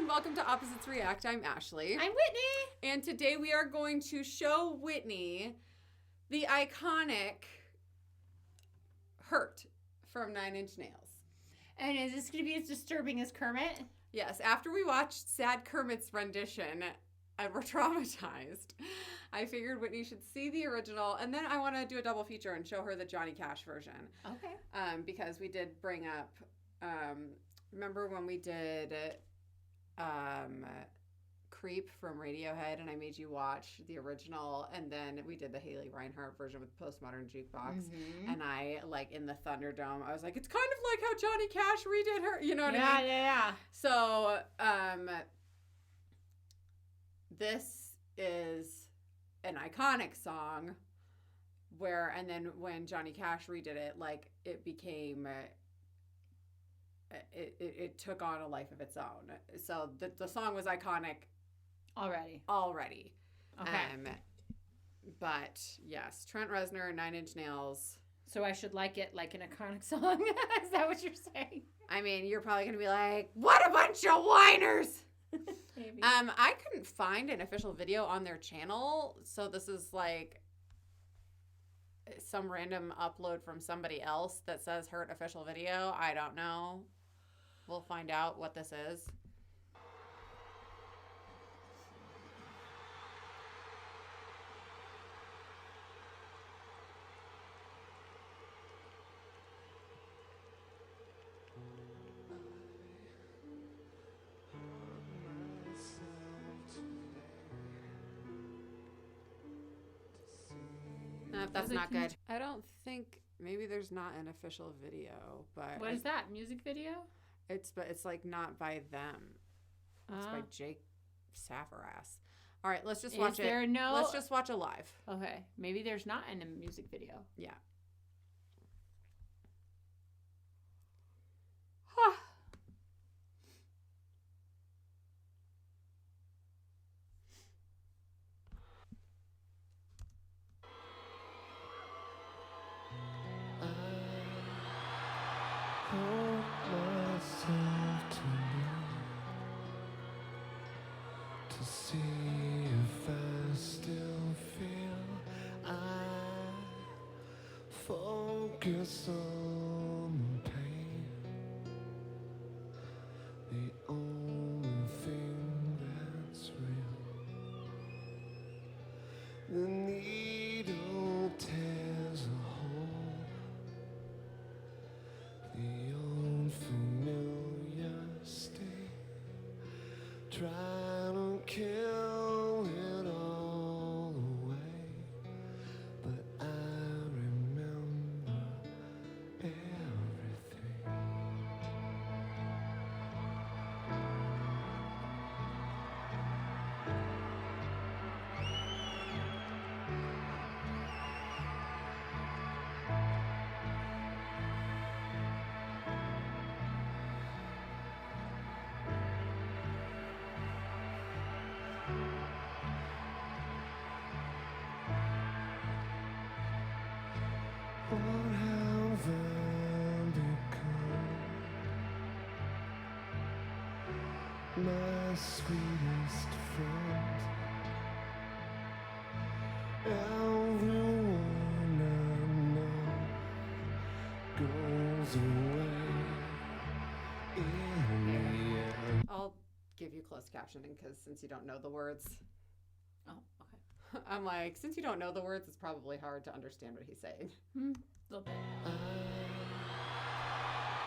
and welcome to Opposites React. I'm Ashley. I'm Whitney. And today we are going to show Whitney the iconic Hurt from Nine Inch Nails. And is this going to be as disturbing as Kermit? Yes, after we watched Sad Kermit's rendition and were traumatized, I figured Whitney should see the original, and then I want to do a double feature and show her the Johnny Cash version. Okay. Because we did bring up, remember when we did Creep from Radiohead, and I made you watch the original, and then we did the Haley Reinhart version with Postmodern Jukebox, and I, like, in the Thunderdome, I was like, it's kind of like how Johnny Cash redid her, you know what I mean? Yeah. So, this is an iconic song where, and then when Johnny Cash redid it, like, it became, it took on a life of its own. So the song was iconic already. Okay. But yes, Trent Reznor, Nine Inch Nails. So I should like it like an iconic song? Is that what you're saying? I mean, you're probably going to be like, what a bunch of whiners! Maybe. I couldn't find an official video on their channel, so this is like some random upload from somebody else that says Hurt official video. I don't know. We'll find out what this is. That's not good. I don't think, maybe there's not an official video, but What is that? Music video? It's like not by them. It's by Jake Safaras. All right, let's just watch it. Let's just watch a live. Okay, maybe there's not in a music video. Yeah. To see if I still feel I focus on pain, the only thing that's real. The needle tears a hole, the old familiar state. Try to kill it all away, but I remember everything. What have I become? My sweetest friend. Everyone I know goes away in the end. I'll give you closed captioning because since you don't know the words, Oh, okay. I'm like, since you don't know the words, it's probably hard to understand what he's saying. A little bit. I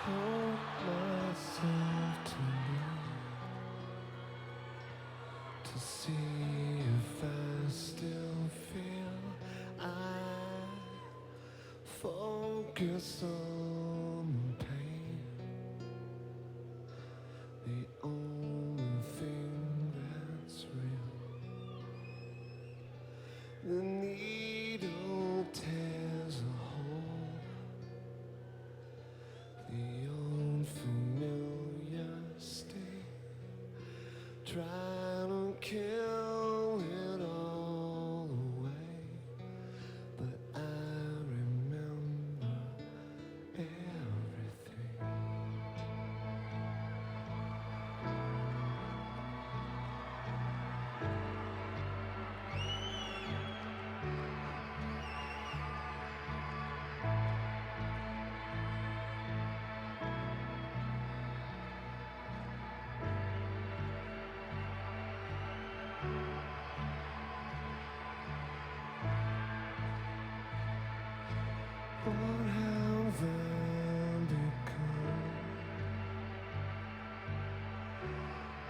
hold myself to to see if I still feel I focus on pain, the only thing that's real. The needle tears a hole, the old familiar state. Try to kill it all away, but I remember everything.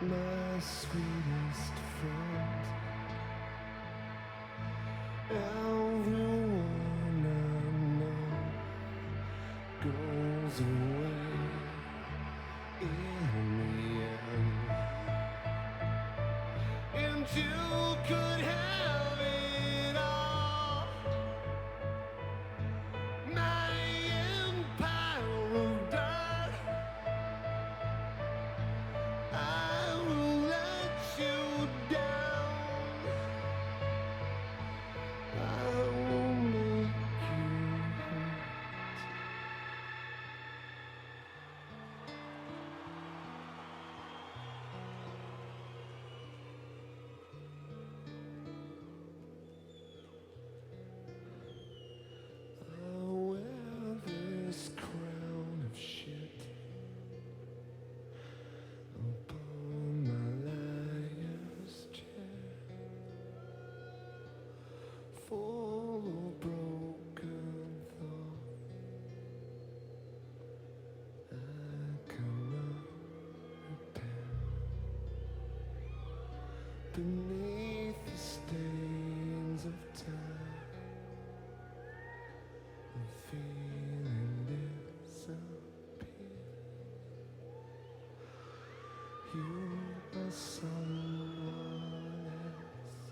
my sweetest friend. Everyone I know goes away in the end, and you could have it all. My empire of dirt, I will let you down. I will make you hurt. I wear this crown of shit upon my liar's chair, full of broken thought I cannot repair. Beneath the stains of time, the feeling disappears. You are someone else.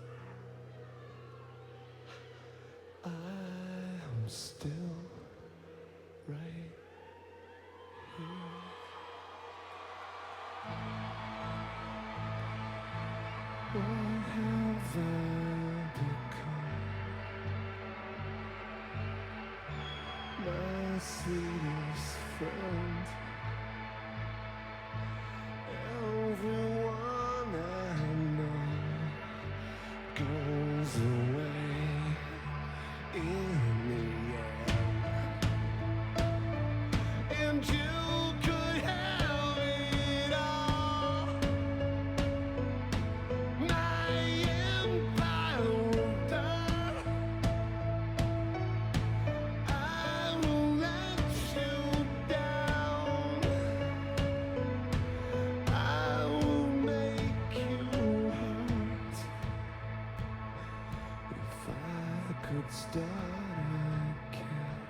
I am still right here. What have I become? My sweetest friend. Everyone I know goes away in the end, and you could have it all. My empire of dirt, I will let you down. I will make you hurt. If I could start again,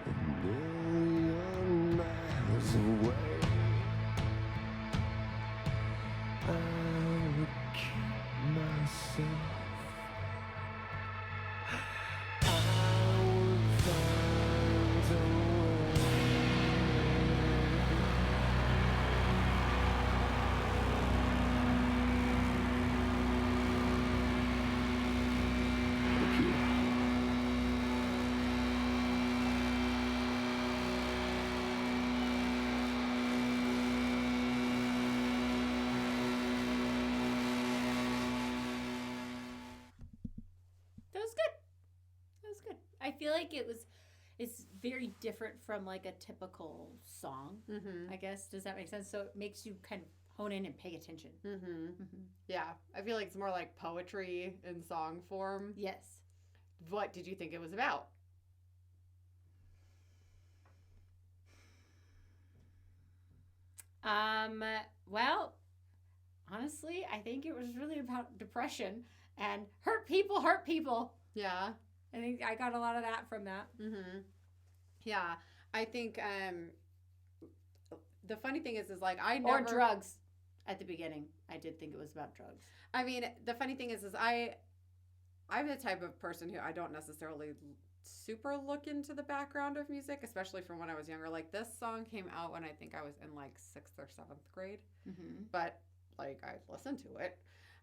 a million miles away, I would keep myself. I would find a way. Thank you. That was good. That was good. I feel like it's very different from like a typical song, Mm-hmm. I guess. Does that make sense? So it makes you kind of hone in and pay attention. Mm-hmm. Mm-hmm. Yeah, I feel like it's more like poetry in song form. Yes. What did you think it was about? Well, honestly, I think it was really about depression and hurt people hurt people. Yeah. I think I got a lot of that from that. Mm-hmm. Yeah, I think the funny thing is like I never. Or drugs at the beginning. I did think it was about drugs. I mean, the funny thing is I'm the type of person who I don't necessarily super look into the background of music, especially from when I was younger. Like this song came out when I think I was in like 6th or 7th grade, Mm-hmm. but like I listened to it,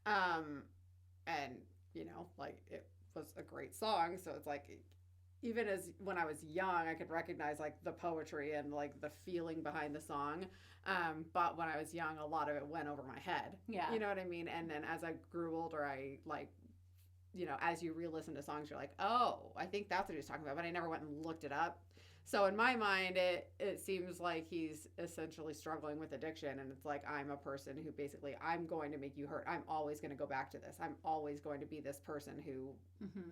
and you know, like it was a great song. So it's like even as when I was young, I could recognize like the poetry and like the feeling behind the song. But when I was young, a lot of it went over my head. Yeah. You know what I mean? And then as I grew older, I like, you know, as you re-listen to songs, you're like, oh, I think that's what he was talking about. But I never went and looked it up. So in my mind, it seems like he's essentially struggling with addiction. And it's like, I'm a person who basically, I'm going to make you hurt. I'm always going to go back to this. I'm always going to be this person who Mm-hmm.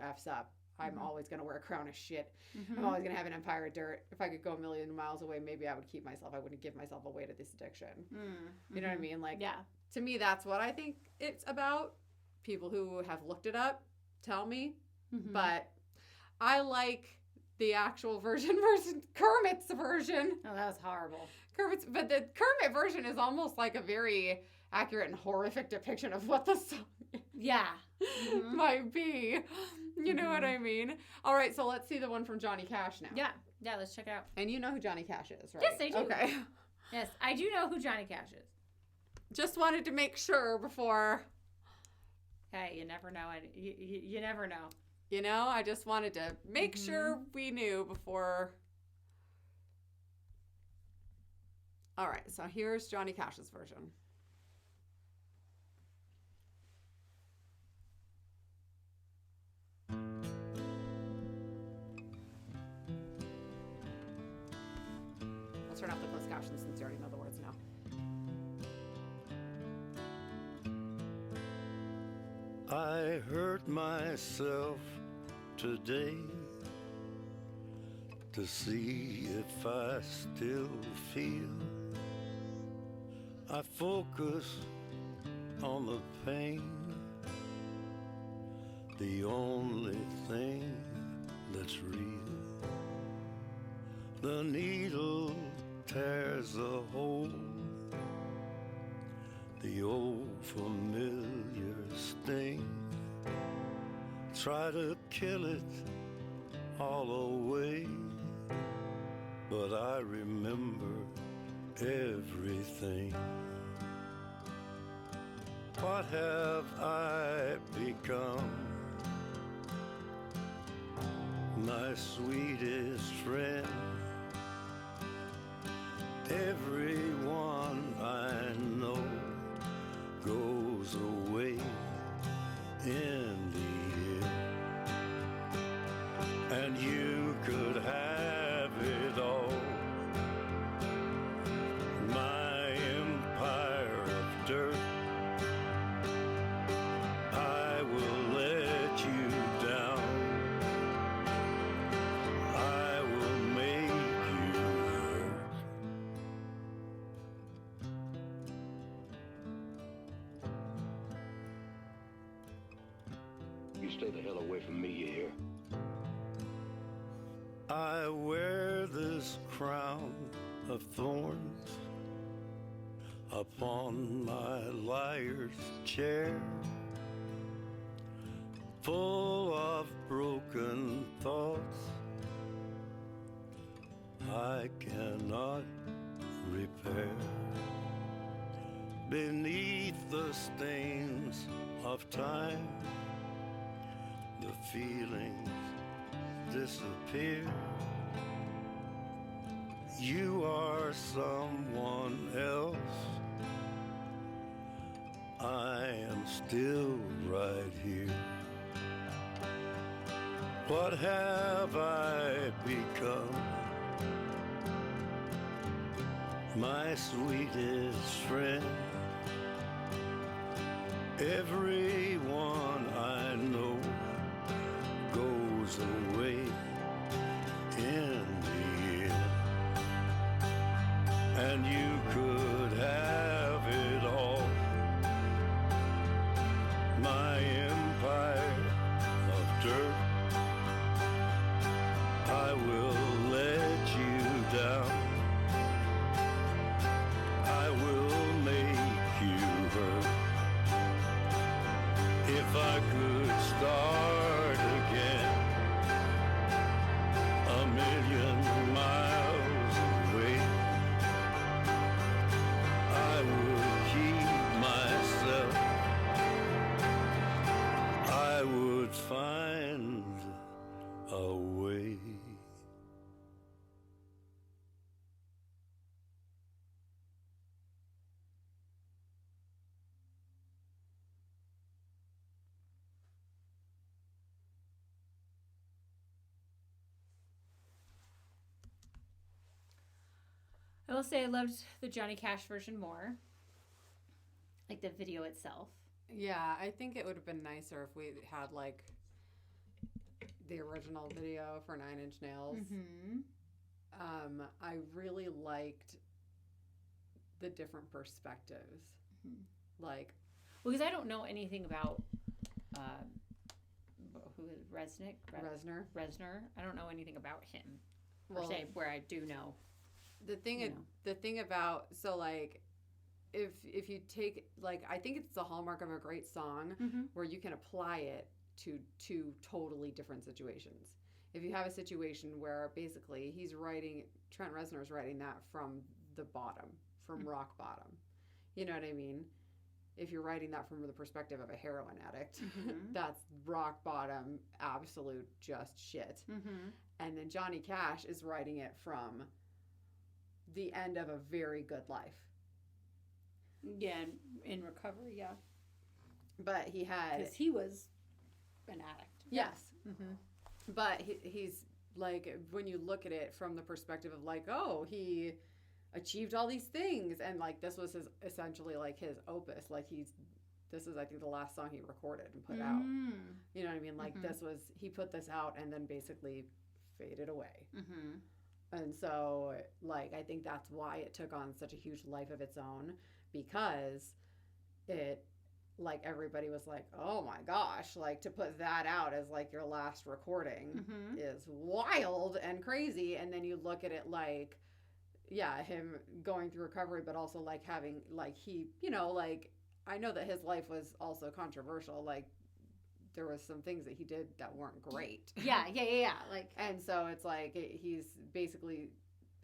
F's up. I'm always going to wear a crown of shit. I'm always going to have an empire of dirt. If I could go a million miles away, maybe I would keep myself. I wouldn't give myself away to this addiction. You know what I mean? Like, Yeah. to me, that's what I think it's about. People who have looked it up tell me. But I like the actual version versus Kermit's version. Oh, that was horrible. But the Kermit version is almost like a very accurate and horrific depiction of what the song Yeah. might be. You know what I mean? All right, so let's see the one from Johnny Cash now. Yeah. Yeah, let's check it out. And you know who Johnny Cash is, right? Yes, I do. Okay. Yes, I do know who Johnny Cash is. Just wanted to make sure before, Hey, you never know. You never know. you know, I just wanted to make sure we knew before. All right, so here's Johnny Cash's version. I'll turn off the closed captions since you already know the words now. I hurt myself today to see if I still feel. I focus on the pain, the only thing that's real. The needle tears a hole, the old familiar sting. Try to kill it all away, but I remember everything. What have I become? My sweetest friend. Everyone I know goes away in the end, and you could have it all. My empire of dirt, I will let you down. I will make you hurt. You stay the hell away from me, you hear? I wear this crown of thorns upon my liar's chair, full of broken thoughts I cannot repair. Beneath the stains of time, the feelings disappear. You are someone else. I am still right here. What have I become? My sweetest friend. Everyone I know goes away in the end, and you could have it all. My empire of dirt, I will let you down. I will make you hurt. If I could start again, a million miles away, I would keep myself. I would find a way. I will say I loved the Johnny Cash version more. Like the video itself. Yeah, I think it would have been nicer if we had like the original video for Nine Inch Nails. Mm-hmm. I really liked the different perspectives. Mhm. Like, Because I don't know anything about who is Resnick? Reznor. Reznor. I don't know anything about him per Well, se, where I do know. the thing, you know. the thing about, so like, if you take, like, I think it's the hallmark of a great song Mm-hmm. where you can apply it to two totally different situations. If you have a situation where basically Trent Reznor's writing that from the bottom, from rock bottom. You know what I mean? If you're writing that from the perspective of a heroin addict, Mhm. that's rock bottom, absolute just shit. Mm-hmm. And then Johnny Cash is writing it from the end of a very good life. Yeah, in recovery, yeah. But he had, Because he was an addict. yes, Mm-hmm. but he's like, when you look at it from the perspective of like, oh, he achieved all these things, and like this was his essentially like his opus, like this is I think the last song he recorded and put out. You know what I mean? Like Mhm. he put this out and then basically faded away. Mm-hmm. And so like I think that's why it took on such a huge life of its own, because it, like, everybody was like, oh my gosh, like to put that out as like your last recording Mm-hmm. is wild and crazy. And then you look at it like, yeah, him going through recovery, but also like having, like, he, you know, like, I know that his life was also controversial. Like, there was some things that he did that weren't great. Yeah. Like, And so it's like, he's basically,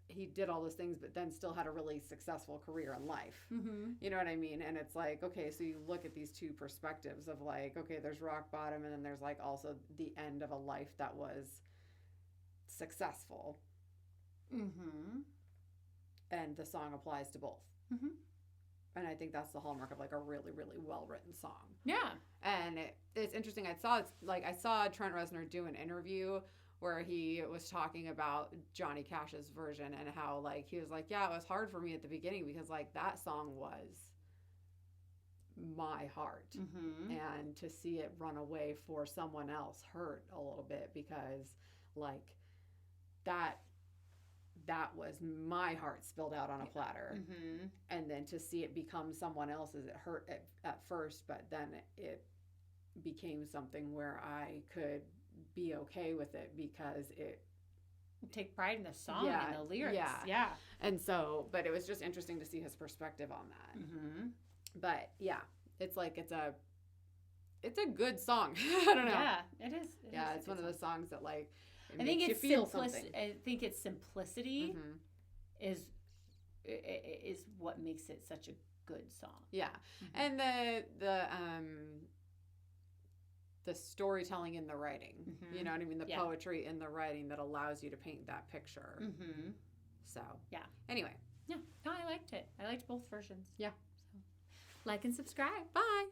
he did all those things, but then still had a really successful career in life. mm-hmm. You know what I mean? And it's like, okay, so you look at these two perspectives of like, okay, there's rock bottom, and then there's like also the end of a life that was successful. Mm-hmm. And the song applies to both. Mhm. And I think that's the hallmark of like a really, really well written song. Yeah. And it's interesting. I saw Trent Reznor do an interview where he was talking about Johnny Cash's version and how like he was like, yeah, it was hard for me at the beginning because like that song was my heart. Mm-hmm. And to see it run away for someone else hurt a little bit, because like that was my heart spilled out on a platter. Mm-hmm. And then to see it become someone else's, it hurt at first, but then it became something where I could be okay with it because it, Take pride in the song Yeah, and the lyrics. yeah. Yeah. and so, but it was just interesting to see his perspective on that. Mm-hmm. But yeah, it's like, it's a good song. I don't know. Yeah, it is. Yeah, is it's a one of good those songs that like, it song. I think makes it's you feel simplicity. something. I think its simplicity Mhm. is what makes it such a good song. Yeah. Mhm. And the storytelling in the writing, Mhm. you know what I mean? The Yeah. poetry in the writing that allows you to paint that picture. Mm-hmm. So, Yeah. Anyway, Yeah. No, I liked it. I liked both versions. Yeah. So, like and subscribe. bye.